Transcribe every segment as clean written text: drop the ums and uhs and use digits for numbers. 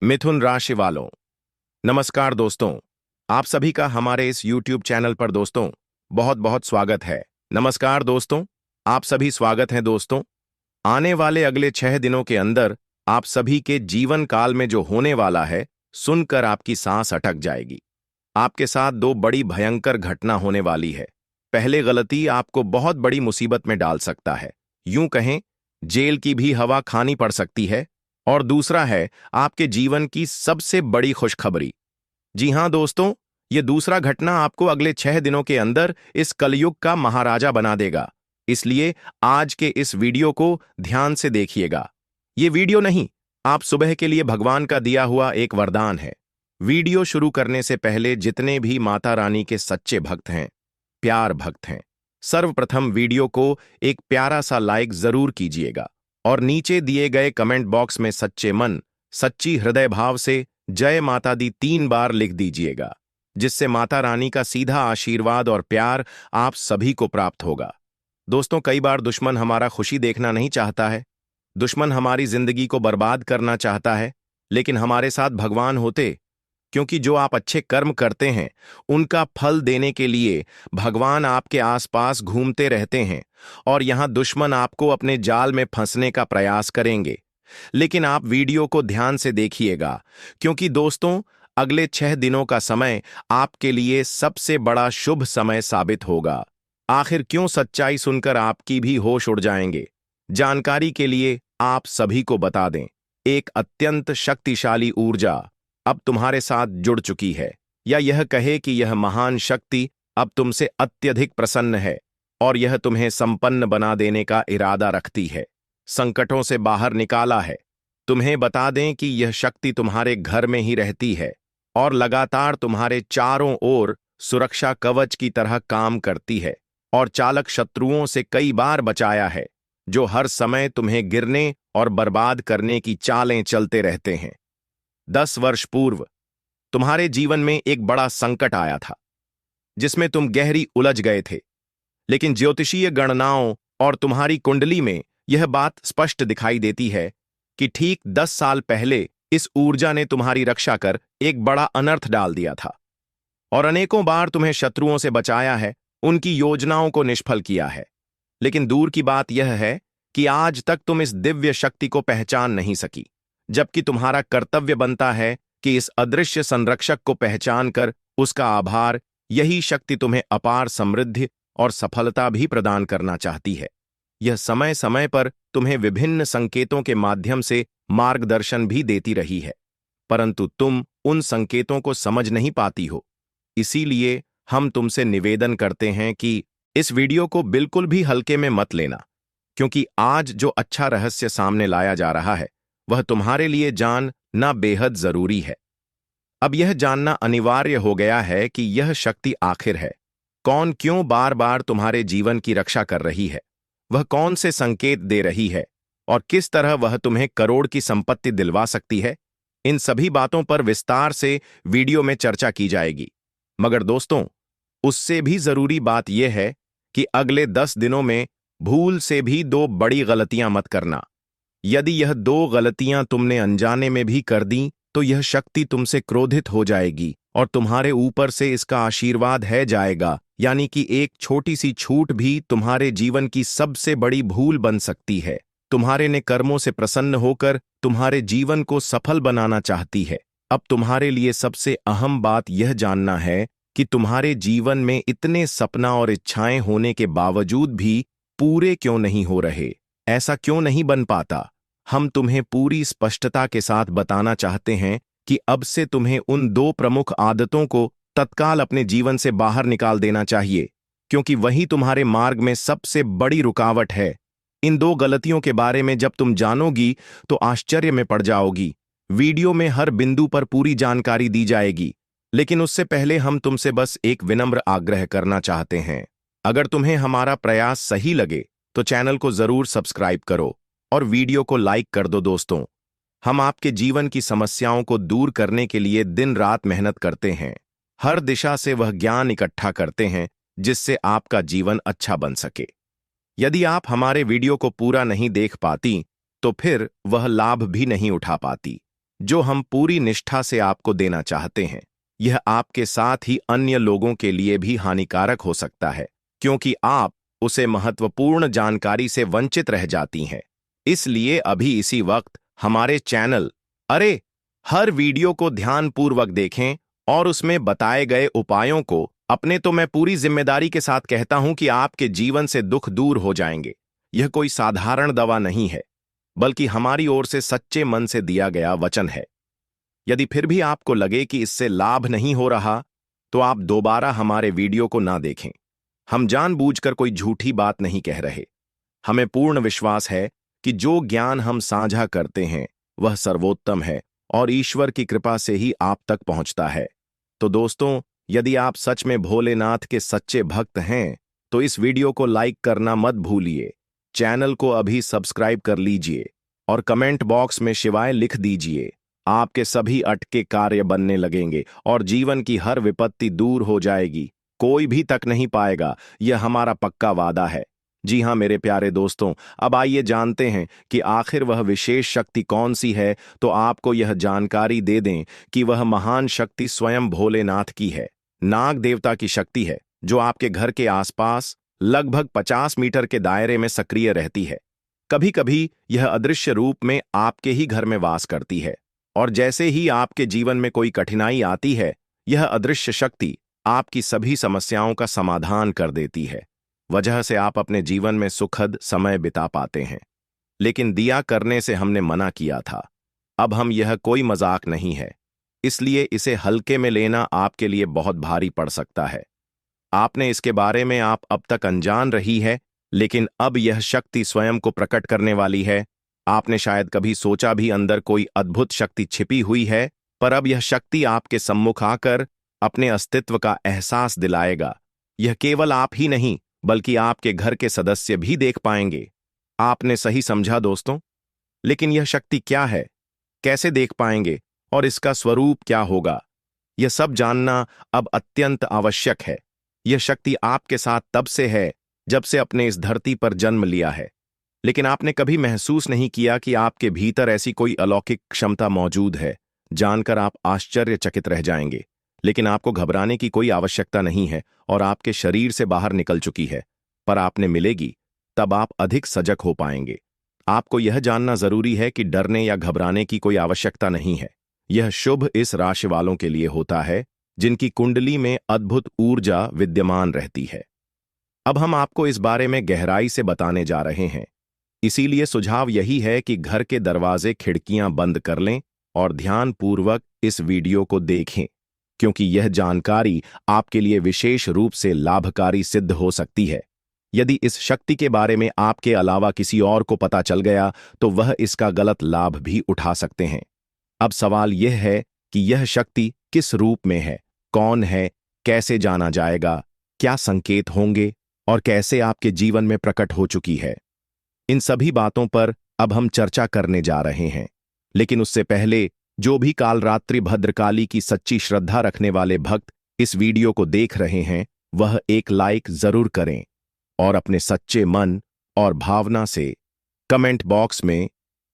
मिथुन राशि वालों, नमस्कार दोस्तों। आप सभी का हमारे इस YouTube चैनल पर दोस्तों बहुत बहुत स्वागत है। नमस्कार दोस्तों, आप सभी स्वागत हैं दोस्तों। आने वाले अगले 6 दिनों के अंदर आप सभी के जीवन काल में जो होने वाला है, सुनकर आपकी सांस अटक जाएगी। आपके साथ दो बड़ी भयंकर घटना होने वाली है। पहले गलती आपको बहुत बड़ी मुसीबत में डाल सकता है, यूं कहें जेल की भी हवा खानी पड़ सकती है। और दूसरा है आपके जीवन की सबसे बड़ी खुशखबरी। जी हां दोस्तों, ये दूसरा घटना आपको अगले 6 दिनों के अंदर इस कलयुग का महाराजा बना देगा। इसलिए आज के इस वीडियो को ध्यान से देखिएगा। ये वीडियो नहीं, आप सुबह के लिए भगवान का दिया हुआ एक वरदान है। वीडियो शुरू करने से पहले जितने भी माता रानी के सच्चे भक्त हैं, प्यार भक्त हैं, सर्वप्रथम वीडियो को एक प्यारा सा लाइक जरूर कीजिएगा और नीचे दिए गए कमेंट बॉक्स में सच्चे मन, सच्ची हृदय भाव से जय माता दी 3 बार लिख दीजिएगा, जिससे माता रानी का सीधा आशीर्वाद और प्यार आप सभी को प्राप्त होगा। दोस्तों, कई बार दुश्मन हमारा खुशी देखना नहीं चाहता है, दुश्मन हमारी जिंदगी को बर्बाद करना चाहता है, लेकिन हमारे साथ भगवान होते, क्योंकि जो आप अच्छे कर्म करते हैं उनका फल देने के लिए भगवान आपके आसपास घूमते रहते हैं और यहां दुश्मन आपको अपने जाल में फंसने का प्रयास करेंगे। लेकिन आप वीडियो को ध्यान से देखिएगा, क्योंकि दोस्तों अगले 6 दिनों का समय आपके लिए सबसे बड़ा शुभ समय साबित होगा। आखिर क्यों सच्चाई सुनकर आपकी भी होश उड़ जाएंगे? जानकारी के लिए आप सभी को बता दें, एक अत्यंत शक्तिशाली ऊर्जा अब तुम्हारे साथ जुड़ चुकी है, या यह कहे कि यह महान शक्ति अब तुमसे अत्यधिक प्रसन्न है और यह तुम्हें संपन्न बना देने का इरादा रखती है, संकटों से बाहर निकाला है। तुम्हें बता दें कि यह शक्ति तुम्हारे घर में ही रहती है और लगातार तुम्हारे चारों ओर सुरक्षा कवच की तरह काम करती है और चालक शत्रुओं से कई बार बचाया है, जो हर समय तुम्हें गिरने और बर्बाद करने की चालें चलते रहते हैं। 10 वर्ष पूर्व तुम्हारे जीवन में एक बड़ा संकट आया था, जिसमें तुम गहरी उलझ गए थे, लेकिन ज्योतिषीय गणनाओं और तुम्हारी कुंडली में यह बात स्पष्ट दिखाई देती है कि ठीक 10 साल पहले इस ऊर्जा ने तुम्हारी रक्षा कर एक बड़ा अनर्थ डाल दिया था और अनेकों बार तुम्हें शत्रुओं से बचाया है, उनकी योजनाओं को निष्फल किया है। लेकिन दूर की बात यह है कि आज तक तुम इस दिव्य शक्ति को पहचान नहीं सकी, जबकि तुम्हारा कर्तव्य बनता है कि इस अदृश्य संरक्षक को पहचान कर उसका आभार, यही शक्ति तुम्हें अपार समृद्धि और सफलता भी प्रदान करना चाहती है। यह समय समय पर तुम्हें विभिन्न संकेतों के माध्यम से मार्गदर्शन भी देती रही है, परंतु तुम उन संकेतों को समझ नहीं पाती हो। इसीलिए हम तुमसे निवेदन करते हैं कि इस वीडियो को बिल्कुल भी हल्के में मत लेना, क्योंकि आज जो अच्छा रहस्य सामने लाया जा रहा है वह तुम्हारे लिए जानना बेहद जरूरी है। अब यह जानना अनिवार्य हो गया है कि यह शक्ति आखिर है कौन, क्यों बार बार तुम्हारे जीवन की रक्षा कर रही है, वह कौन से संकेत दे रही है और किस तरह वह तुम्हें करोड़ की संपत्ति दिलवा सकती है। इन सभी बातों पर विस्तार से वीडियो में चर्चा की जाएगी। मगर दोस्तों, उससे भी जरूरी बात यह है कि अगले 10 दिनों में भूल से भी 2 बड़ी गलतियां मत करना। यदि यह 2 गलतियां तुमने अनजाने में भी कर दी तो यह शक्ति तुमसे क्रोधित हो जाएगी और तुम्हारे ऊपर से इसका आशीर्वाद है जाएगा, यानी कि एक छोटी सी छूट भी तुम्हारे जीवन की सबसे बड़ी भूल बन सकती है। तुम्हारे ने कर्मों से प्रसन्न होकर तुम्हारे जीवन को सफल बनाना चाहती है। अब तुम्हारे लिए सबसे अहम बात यह जानना है कि तुम्हारे जीवन में इतने सपना और इच्छाएं होने के बावजूद भी पूरे क्यों नहीं हो रहे, ऐसा क्यों नहीं बन पाता। हम तुम्हें पूरी स्पष्टता के साथ बताना चाहते हैं कि अब से तुम्हें उन 2 प्रमुख आदतों को तत्काल अपने जीवन से बाहर निकाल देना चाहिए, क्योंकि वही तुम्हारे मार्ग में सबसे बड़ी रुकावट है। इन 2 गलतियों के बारे में जब तुम जानोगी तो आश्चर्य में पड़ जाओगी। वीडियो में हर बिंदु पर पूरी जानकारी दी जाएगी, लेकिन उससे पहले हम तुमसे बस एक विनम्र आग्रह करना चाहते हैं। अगर तुम्हें हमारा प्रयास सही लगे तो चैनल को जरूर सब्सक्राइब करो और वीडियो को लाइक कर दो। दोस्तों, हम आपके जीवन की समस्याओं को दूर करने के लिए दिन रात मेहनत करते हैं, हर दिशा से वह ज्ञान इकट्ठा करते हैं जिससे आपका जीवन अच्छा बन सके। यदि आप हमारे वीडियो को पूरा नहीं देख पाती तो फिर वह लाभ भी नहीं उठा पाती। जो हम पूरी निष्ठा से आपको देना चाहते हैं। यह आपके साथ ही अन्य लोगों के लिए भी हानिकारक हो सकता है, क्योंकि आप उसे महत्वपूर्ण जानकारी से वंचित रह जाती हैं। इसलिए अभी इसी वक्त हमारे चैनल अरे हर वीडियो को ध्यानपूर्वक देखें और उसमें बताए गए उपायों को अपने तो मैं पूरी जिम्मेदारी के साथ कहता हूं कि आपके जीवन से दुख दूर हो जाएंगे। यह कोई साधारण दवा नहीं है, बल्कि हमारी ओर से सच्चे मन से दिया गया वचन है। यदि फिर भी आपको लगे कि इससे लाभ नहीं हो रहा, तो आप दोबारा हमारे वीडियो को ना देखें। हम जानबूझकर कोई झूठी बात नहीं कह रहे। हमें पूर्ण विश्वास है कि जो ज्ञान हम साझा करते हैं वह सर्वोत्तम है और ईश्वर की कृपा से ही आप तक पहुंचता है। तो दोस्तों, यदि आप सच में भोलेनाथ के सच्चे भक्त हैं, तो इस वीडियो को लाइक करना मत भूलिए, चैनल को अभी सब्सक्राइब कर लीजिए और कमेंट बॉक्स में शिवाय लिख दीजिए। आपके सभी अटके कार्य बनने लगेंगे और जीवन की हर विपत्ति दूर हो जाएगी। कोई भी तक नहीं पाएगा, यह हमारा पक्का वादा है। जी हाँ मेरे प्यारे दोस्तों, अब आइए जानते हैं कि आखिर वह विशेष शक्ति कौन सी है। तो आपको यह जानकारी दे दें कि वह महान शक्ति स्वयं भोलेनाथ की है। नाग देवता की शक्ति है, जो आपके घर के आसपास लगभग 50 मीटर के दायरे में सक्रिय रहती है। कभी कभी यह अदृश्य रूप में आपके ही घर में वास करती है, और जैसे ही आपके जीवन में कोई कठिनाई आती है, यह अदृश्य शक्ति आपकी सभी समस्याओं का समाधान कर देती है। वजह से आप अपने जीवन में सुखद समय बिता पाते हैं। लेकिन दिया करने से हमने मना किया था। अब हम यह कोई मजाक नहीं है, इसलिए इसे हल्के में लेना आपके लिए बहुत भारी पड़ सकता है। आपने इसके बारे में आप अब तक अनजान रही है, लेकिन अब यह शक्ति स्वयं को प्रकट करने वाली है। आपने शायद कभी सोचा भी अंदर कोई अद्भुत शक्ति छिपी हुई है, पर अब यह शक्ति आपके सम्मुख आकर अपने अस्तित्व का एहसास दिलाएगा। यह केवल आप ही नहीं, बल्कि आपके घर के सदस्य भी देख पाएंगे। आपने सही समझा दोस्तों। लेकिन यह शक्ति क्या है, कैसे देख पाएंगे और इसका स्वरूप क्या होगा, यह सब जानना अब अत्यंत आवश्यक है। यह शक्ति आपके साथ तब से है जब से अपने इस धरती पर जन्म लिया है, लेकिन आपने कभी महसूस नहीं किया कि आपके भीतर ऐसी कोई अलौकिक क्षमता मौजूद है। जानकर आप आश्चर्यचकित रह जाएंगे। लेकिन आपको घबराने की कोई आवश्यकता नहीं है और आपके शरीर से बाहर निकल चुकी है, पर आपने मिलेगी तब आप अधिक सजग हो पाएंगे। आपको यह जानना जरूरी है कि डरने या घबराने की कोई आवश्यकता नहीं है। यह शुभ इस राशि वालों के लिए होता है जिनकी कुंडली में अद्भुत ऊर्जा विद्यमान रहती है। अब हम आपको इस बारे में गहराई से बताने जा रहे हैं। इसीलिए सुझाव यही है कि घर के दरवाजे खिड़कियां बंद कर लें और ध्यानपूर्वक इस वीडियो को देखें, क्योंकि यह जानकारी आपके लिए विशेष रूप से लाभकारी सिद्ध हो सकती है। यदि इस शक्ति के बारे में आपके अलावा किसी और को पता चल गया, तो वह इसका गलत लाभ भी उठा सकते हैं। अब सवाल यह है कि यह शक्ति किस रूप में है, कौन है, कैसे जाना जाएगा, क्या संकेत होंगे और कैसे आपके जीवन में प्रकट हो चुकी है। इन सभी बातों पर अब हम चर्चा करने जा रहे हैं। लेकिन उससे पहले जो भी कालरात्रि भद्रकाली की सच्ची श्रद्धा रखने वाले भक्त इस वीडियो को देख रहे हैं, वह एक लाइक जरूर करें और अपने सच्चे मन और भावना से कमेंट बॉक्स में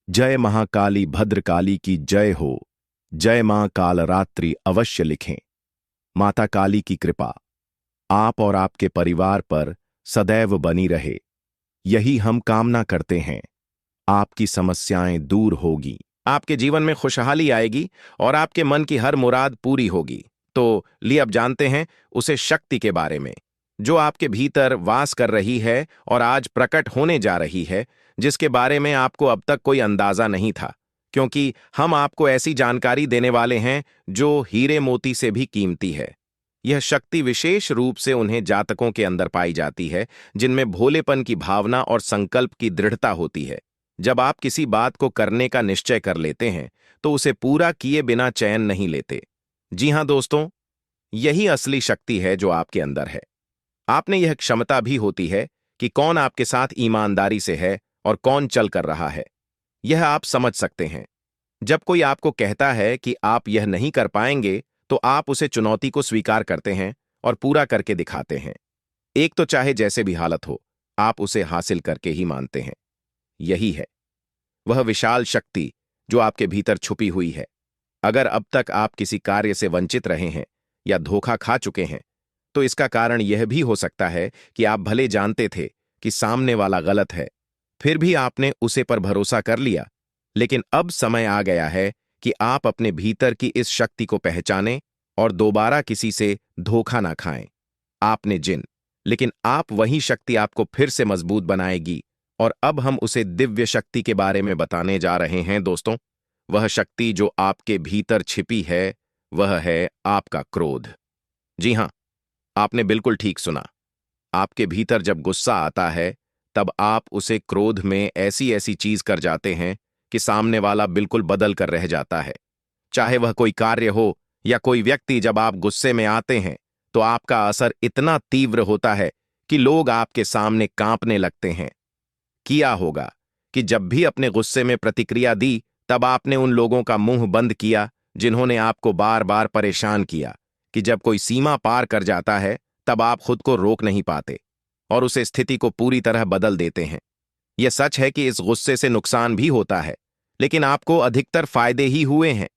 जय महाकाली भद्रकाली की जय हो, जय मां कालरात्रि अवश्य लिखें। माता काली की कृपा आप और आपके परिवार पर सदैव बनी रहे, यही हम कामना करते हैं। आपकी समस्याएं दूर होगी, आपके जीवन में खुशहाली आएगी और आपके मन की हर मुराद पूरी होगी। तो लिए अब जानते हैं उसे शक्ति के बारे में, जो आपके भीतर वास कर रही है और आज प्रकट होने जा रही है, जिसके बारे में आपको अब तक कोई अंदाजा नहीं था, क्योंकि हम आपको ऐसी जानकारी देने वाले हैं जो हीरे मोती से भी कीमती है। यह शक्ति विशेष रूप से उन्हें जातकों के अंदर पाई जाती है जिनमें भोलेपन की भावना और संकल्प की दृढ़ता होती है। जब आप किसी बात को करने का निश्चय कर लेते हैं, तो उसे पूरा किए बिना चैन नहीं लेते। जी हां दोस्तों, यही असली शक्ति है जो आपके अंदर है। आपने यह क्षमता भी होती है कि कौन आपके साथ ईमानदारी से है और कौन चल कर रहा है। यह आप समझ सकते हैं। जब कोई आपको कहता है कि आप यह नहीं कर पाएंगे, तो आप उसे चुनौती को स्वीकार करते हैं और पूरा करके दिखाते हैं। एक तो चाहे जैसे भी हालत हो, आप उसे हासिल करके ही मानते हैं। यही है वह विशाल शक्ति जो आपके भीतर छुपी हुई है। अगर अब तक आप किसी कार्य से वंचित रहे हैं या धोखा खा चुके हैं, तो इसका कारण यह भी हो सकता है कि आप भले जानते थे कि सामने वाला गलत है, फिर भी आपने उसे पर भरोसा कर लिया। लेकिन अब समय आ गया है कि आप अपने भीतर की इस शक्ति को पहचानें और दोबारा किसी से धोखा ना खाएं। आपने जिन, लेकिन आप वही शक्ति आपको फिर से मजबूत बनाएगी। और अब हम उसे दिव्य शक्ति के बारे में बताने जा रहे हैं दोस्तों। वह शक्ति जो आपके भीतर छिपी है, वह है आपका क्रोध। जी हां, आपने बिल्कुल ठीक सुना। आपके भीतर जब गुस्सा आता है, तब आप उसे क्रोध में ऐसी ऐसी चीज कर जाते हैं कि सामने वाला बिल्कुल बदल कर रह जाता है। चाहे वह कोई कार्य हो या कोई व्यक्ति, जब आप गुस्से में आते हैं तो आपका असर इतना तीव्र होता है कि लोग आपके सामने कांपने लगते हैं। किया होगा कि जब भी अपने गुस्से में प्रतिक्रिया दी, तब आपने उन लोगों का मुंह बंद किया जिन्होंने आपको बार बार परेशान किया कि जब कोई सीमा पार कर जाता है, तब आप खुद को रोक नहीं पाते और उस स्थिति को पूरी तरह बदल देते हैं। यह सच है कि इस गुस्से से नुकसान भी होता है, लेकिन आपको अधिकतर फायदे ही हुए हैं।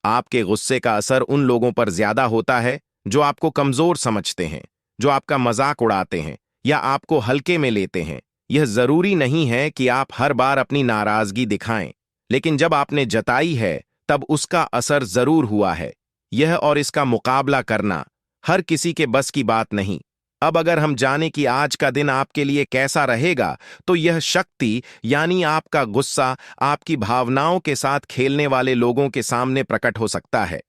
आपके गुस्से का असर उन लोगों पर ज्यादा होता है जो आपको कमजोर समझते हैं, जो आपका मजाक उड़ाते हैं या आपको हल्के में लेते हैं। यह जरूरी नहीं है कि आप हर बार अपनी नाराजगी दिखाएं, लेकिन जब आपने जताई है, तब उसका असर जरूर हुआ है। यह और इसका मुकाबला करना हर किसी के बस की बात नहीं। अब अगर हम जाने कि आज का दिन आपके लिए कैसा रहेगा, तो यह शक्ति यानी आपका गुस्सा आपकी भावनाओं के साथ खेलने वाले लोगों के सामने प्रकट हो सकता है।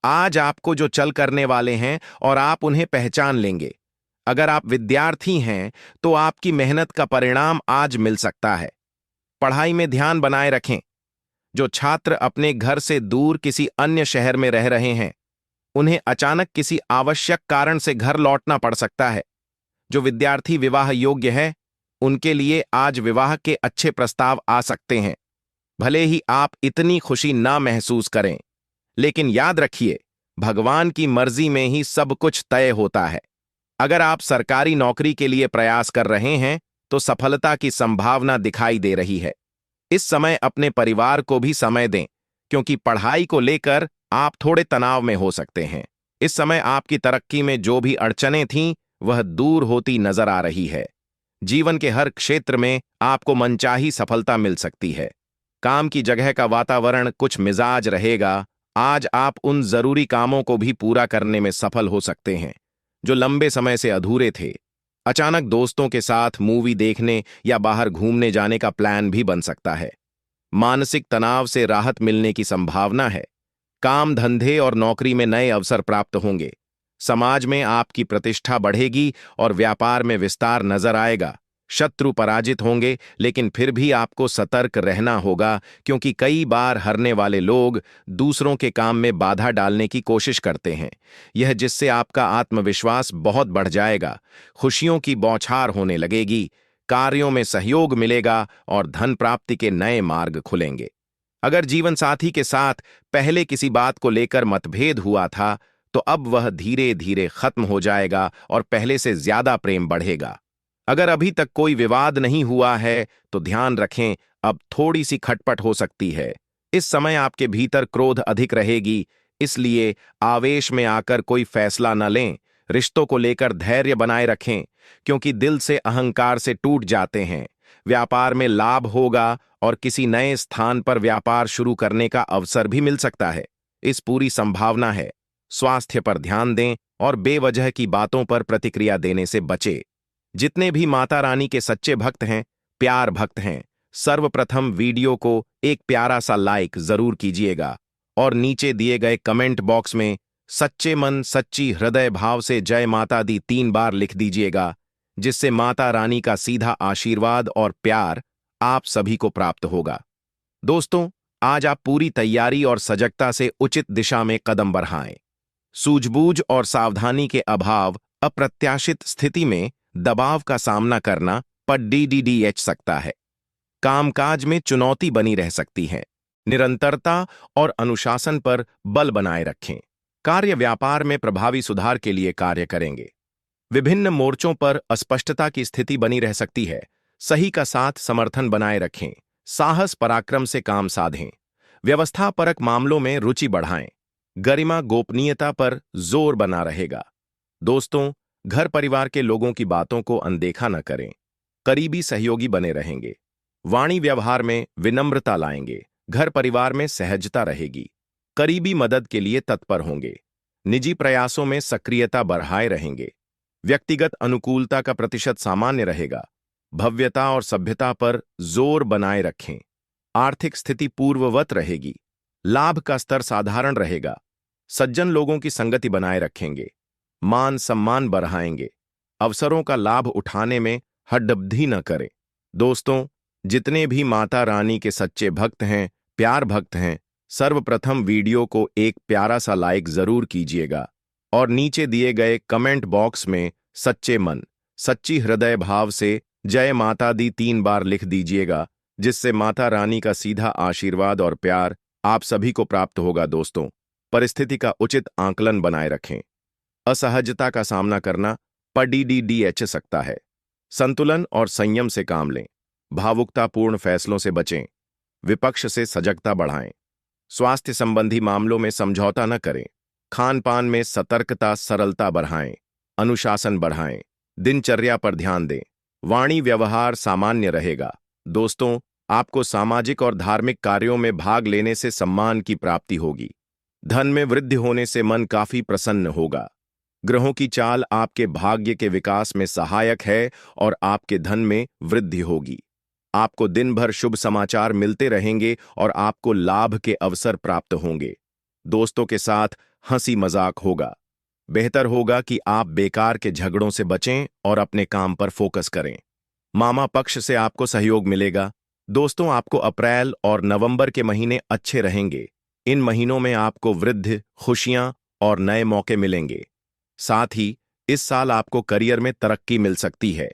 आज आपको जो चल करने वाले हैं और आप उन्हें पहचान लेंगे। अगर आप विद्यार्थी हैं, तो आपकी मेहनत का परिणाम आज मिल सकता है। पढ़ाई में ध्यान बनाए रखें। जो छात्र अपने घर से दूर किसी अन्य शहर में रह रहे हैं, उन्हें अचानक किसी आवश्यक कारण से घर लौटना पड़ सकता है। जो विद्यार्थी विवाह योग्य है, उनके लिए आज विवाह के अच्छे प्रस्ताव आ सकते हैं। भले ही आप इतनी खुशी ना महसूस करें, लेकिन याद रखिए, भगवान की मर्जी में ही सब कुछ तय होता है। अगर आप सरकारी नौकरी के लिए प्रयास कर रहे हैं, तो सफलता की संभावना दिखाई दे रही है। इस समय अपने परिवार को भी समय दें, क्योंकि पढ़ाई को लेकर आप थोड़े तनाव में हो सकते हैं। इस समय आपकी तरक्की में जो भी अड़चनें थीं, वह दूर होती नजर आ रही है। जीवन के हर क्षेत्र में आपको मनचाही सफलता मिल सकती है। काम की जगह का वातावरण कुछ मिजाज रहेगा। आज आप उन जरूरी कामों को भी पूरा करने में सफल हो सकते हैं जो लंबे समय से अधूरे थे। अचानक दोस्तों के साथ मूवी देखने या बाहर घूमने जाने का प्लान भी बन सकता है। मानसिक तनाव से राहत मिलने की संभावना है। काम धंधे और नौकरी में नए अवसर प्राप्त होंगे। समाज में आपकी प्रतिष्ठा बढ़ेगी और व्यापार में विस्तार नजर आएगा। शत्रु पराजित होंगे, लेकिन फिर भी आपको सतर्क रहना होगा, क्योंकि कई बार हारने वाले लोग दूसरों के काम में बाधा डालने की कोशिश करते हैं। यह जिससे आपका आत्मविश्वास बहुत बढ़ जाएगा। खुशियों की बौछार होने लगेगी, कार्यों में सहयोग मिलेगा और धन प्राप्ति के नए मार्ग खुलेंगे। अगर जीवन साथी के साथ पहले किसी बात को लेकर मतभेद हुआ था, तो अब वह धीरे धीरे खत्म हो जाएगा और पहले से ज्यादा प्रेम बढ़ेगा। अगर अभी तक कोई विवाद नहीं हुआ है, तो ध्यान रखें, अब थोड़ी सी खटपट हो सकती है। इस समय आपके भीतर क्रोध अधिक रहेगी, इसलिए आवेश में आकर कोई फैसला न लें। रिश्तों को लेकर धैर्य बनाए रखें, क्योंकि दिल से अहंकार से टूट जाते हैं। व्यापार में लाभ होगा और किसी नए स्थान पर व्यापार शुरू करने का अवसर भी मिल सकता है। इस पूरी संभावना है। स्वास्थ्य पर ध्यान दें और बेवजह की बातों पर प्रतिक्रिया देने से बचें। जितने भी माता रानी के सच्चे भक्त हैं, प्यार भक्त हैं, सर्वप्रथम वीडियो को एक प्यारा सा लाइक जरूर कीजिएगा और नीचे दिए गए कमेंट बॉक्स में सच्चे मन सच्ची हृदय भाव से जय माता दी 3 बार लिख दीजिएगा, जिससे माता रानी का सीधा आशीर्वाद और प्यार आप सभी को प्राप्त होगा। दोस्तों, आज आप पूरी तैयारी और सजगता से उचित दिशा में कदम बढ़ाएं। सूझबूझ और सावधानी के अभाव अप्रत्याशित स्थिति में दबाव का सामना करना पर डीडीडीएच सकता है। कामकाज में चुनौती बनी रह सकती है। निरंतरता और अनुशासन पर बल बनाए रखें। कार्य व्यापार में प्रभावी सुधार के लिए कार्य करेंगे। विभिन्न मोर्चों पर अस्पष्टता की स्थिति बनी रह सकती है। सही का साथ समर्थन बनाए रखें। साहस पराक्रम से काम साधें। व्यवस्थापरक मामलों में रुचि बढ़ाएं। गरिमा गोपनीयता पर जोर बना रहेगा। दोस्तों, घर परिवार के लोगों की बातों को अनदेखा न करें। करीबी सहयोगी बने रहेंगे। वाणी व्यवहार में विनम्रता लाएंगे। घर परिवार में सहजता रहेगी। करीबी मदद के लिए तत्पर होंगे। निजी प्रयासों में सक्रियता बढ़ाए रहेंगे। व्यक्तिगत अनुकूलता का प्रतिशत सामान्य रहेगा। भव्यता और सभ्यता पर जोर बनाए रखें। आर्थिक स्थिति पूर्ववत रहेगी। लाभ का स्तर साधारण रहेगा। सज्जन लोगों की संगति बनाए रखेंगे। मान सम्मान बढ़ाएंगे। अवसरों का लाभ उठाने में हड्डबड्डी न करें। दोस्तों, जितने भी माता रानी के सच्चे भक्त हैं, प्यार भक्त हैं, सर्वप्रथम वीडियो को एक प्यारा सा लाइक जरूर कीजिएगा और नीचे दिए गए कमेंट बॉक्स में सच्चे मन, सच्ची हृदय भाव से जय माता दी 3 बार लिख दीजिएगा, जिससे माता रानी का सीधा आशीर्वाद और प्यार आप सभी को प्राप्त होगा। दोस्तों, परिस्थिति का उचित आंकलन बनाए रखें। असहजता का सामना करना पड़ीडीएच सकता है। संतुलन और संयम से काम लें। भावुकतापूर्ण फैसलों से बचें। विपक्ष से सजगता बढ़ाएं। स्वास्थ्य संबंधी मामलों में समझौता न करें। खान पान में सतर्कता, सरलता बढ़ाएं। अनुशासन बढ़ाएं। दिनचर्या पर ध्यान दें। वाणी व्यवहार सामान्य रहेगा। दोस्तों, आपको सामाजिक और धार्मिक कार्यों में भाग लेने से सम्मान की प्राप्ति होगी। धन में वृद्धि होने से मन काफी प्रसन्न होगा। ग्रहों की चाल आपके भाग्य के विकास में सहायक है और आपके धन में वृद्धि होगी। आपको दिन भर शुभ समाचार मिलते रहेंगे और आपको लाभ के अवसर प्राप्त होंगे। दोस्तों के साथ हंसी मजाक होगा। बेहतर होगा कि आप बेकार के झगड़ों से बचें और अपने काम पर फोकस करें। मामा पक्ष से आपको सहयोग मिलेगा। दोस्तों, आपको अप्रैल और नवंबर के महीने अच्छे रहेंगे। इन महीनों में आपको वृद्धि, खुशियां और नए मौके मिलेंगे। साथ ही इस साल आपको करियर में तरक्की मिल सकती है।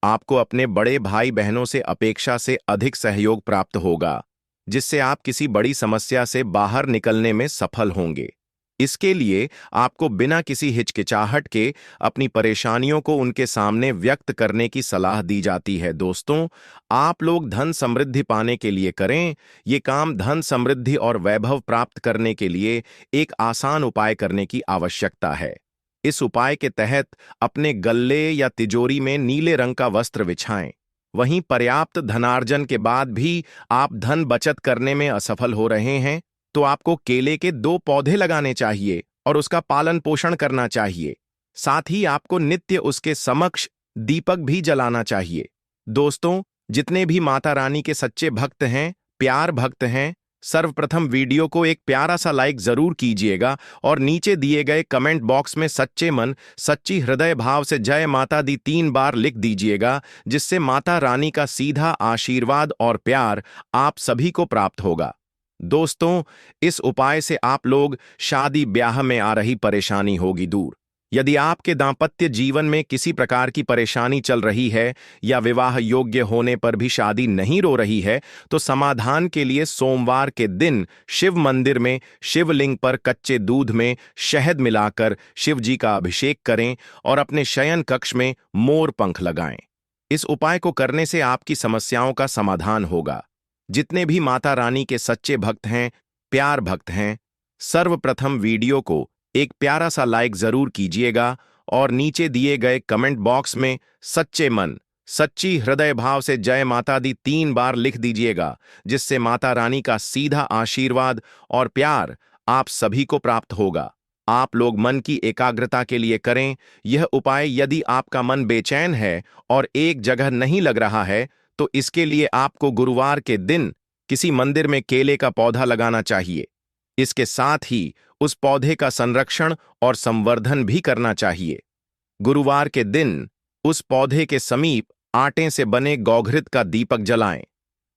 आपको अपने बड़े भाई बहनों से अपेक्षा से अधिक सहयोग प्राप्त होगा, जिससे आप किसी बड़ी समस्या से बाहर निकलने में सफल होंगे। इसके लिए आपको बिना किसी हिचकिचाहट के अपनी परेशानियों को उनके सामने व्यक्त करने की सलाह दी जाती है। दोस्तों, आप लोग धन समृद्धि पाने के लिए करें। ये काम धन समृद्धि और वैभव प्राप्त करने के लिए एक आसान उपाय करने की आवश्यकता है। इस उपाय के तहत अपने गल्ले या तिजोरी में नीले रंग का वस्त्र बिछाएं। वहीं पर्याप्त धनार्जन के बाद भी आप धन बचत करने में असफल हो रहे हैं, तो आपको केले के 2 पौधे लगाने चाहिए और उसका पालन पोषण करना चाहिए। साथ ही आपको नित्य उसके समक्ष दीपक भी जलाना चाहिए। दोस्तों, जितने भी माता रानी के सच्चे भक्त हैं, प्यार भक्त हैं, सर्वप्रथम वीडियो को एक प्यारा सा लाइक जरूर कीजिएगा और नीचे दिए गए कमेंट बॉक्स में सच्चे मन, सच्ची हृदय भाव से जय माता दी 3 बार लिख दीजिएगा, जिससे माता रानी का सीधा आशीर्वाद और प्यार आप सभी को प्राप्त होगा। दोस्तों, इस उपाय से आप लोग शादी ब्याह में आ रही परेशानी होगी दूर। यदि आपके दांपत्य जीवन में किसी प्रकार की परेशानी चल रही है या विवाह योग्य होने पर भी शादी नहीं हो रही है, तो समाधान के लिए सोमवार के दिन शिव मंदिर में शिवलिंग पर कच्चे दूध में शहद मिलाकर शिव जी का अभिषेक करें और अपने शयन कक्ष में मोर पंख लगाएं। इस उपाय को करने से आपकी समस्याओं का समाधान होगा। जितने भी माता रानी के सच्चे भक्त हैं, प्यार भक्त हैं, सर्वप्रथम वीडियो को एक प्यारा सा लाइक जरूर कीजिएगा और नीचे दिए गए कमेंट बॉक्स में सच्चे मन, सच्ची हृदय भाव से जय माता दी 3 बार लिख दीजिएगा, जिससे माता रानी का सीधा आशीर्वाद और प्यार आप सभी को प्राप्त होगा। आप लोग मन की एकाग्रता के लिए करें यह उपाय। यदि आपका मन बेचैन है और एक जगह नहीं लग रहा है, तो इसके लिए आपको गुरुवार के दिन किसी मंदिर में केले का पौधा लगाना चाहिए। इसके साथ ही उस पौधे का संरक्षण और संवर्धन भी करना चाहिए। गुरुवार के दिन उस पौधे के समीप आटे से बने गौघृत का दीपक जलाएं।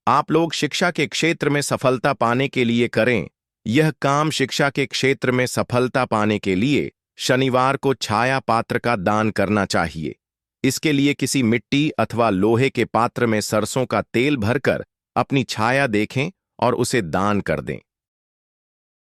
आप लोग शिक्षा के क्षेत्र में सफलता पाने के लिए करें यह काम। शिक्षा के क्षेत्र में सफलता पाने के लिए शनिवार को छाया पात्र का दान करना चाहिए। इसके लिए किसी मिट्टी अथवा लोहे के पात्र में सरसों का तेल भरकर अपनी छाया देखें और उसे दान कर दें।